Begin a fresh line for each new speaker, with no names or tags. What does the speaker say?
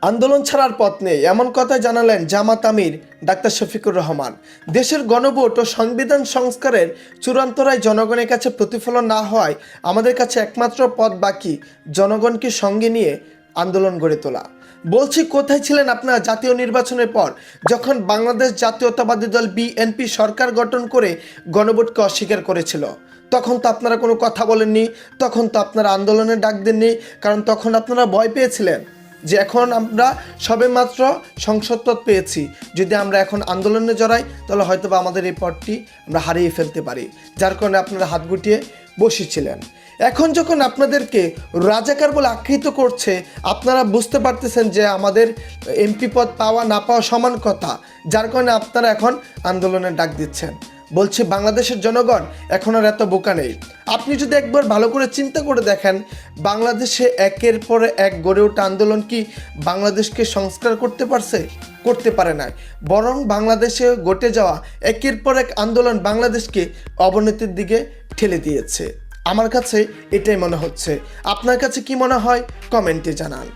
আন্দোলন ছাড়ার পথ নেই এমন কথা জানালেন জামাত আমির ডাক্তার শফিকুর রহমান। দেশের গণভোট ও সংবিধান সংস্কারের চূড়ান্ত রায় জনগণের কাছে প্রতিফলন না হওয়ায় আমাদের কাছে একমাত্র পথ বাকি জনগণকে সঙ্গে নিয়ে আন্দোলন গড়ে তোলা। বলছি, কোথায় ছিলেন আপনারা জাতীয় নির্বাচনের পর, যখন বাংলাদেশ জাতীয়তাবাদী দল বিএনপি সরকার গঠন করে গণভোটকে অস্বীকার করেছিল? তখন তো আপনারা কোনো কথা বলেননি, তখন তো আপনারা আন্দোলনের ডাক দেননি, কারণ তখন আপনারা ভয় পেয়েছিলেন যে এখন আমরা সবেমাত্র সংসদপদ পেয়েছি, যদি আমরা এখন আন্দোলনে জড়াই তাহলে হয়তো বা আমাদের এই পথটি আমরা হারিয়ে ফেলতে পারি, যার কারণে আপনারা হাত গুটিয়ে বসেছিলেন। এখন যখন আপনাদেরকে রাজাকার বলে আখ্যায়িত করছে, আপনারা বুঝতে পারতেছেন যে আমাদের এমপি পদ পাওয়া না পাওয়া সমান কথা, যার কারণে আপনারা এখন আন্দোলনের ডাক দিচ্ছেন। বলছি, বাংলাদেশের জনগণ এখন আর এত বোকা নেই। আপনি যদি একবার ভালো করে চিন্তা করে দেখেন, বাংলাদেশে একের পর এক গড়ে ওঠা আন্দোলন কি বাংলাদেশকে সংস্কার করতে পারছে? করতে পারে না, বরং বাংলাদেশে ঘটে যাওয়া একের পর এক আন্দোলন বাংলাদেশকে অবনতির দিকে ঠেলে দিয়েছে। আমার কাছে এটাই মনে হচ্ছে। আপনার কাছে কি মনে হয়? কমেন্টে জানান।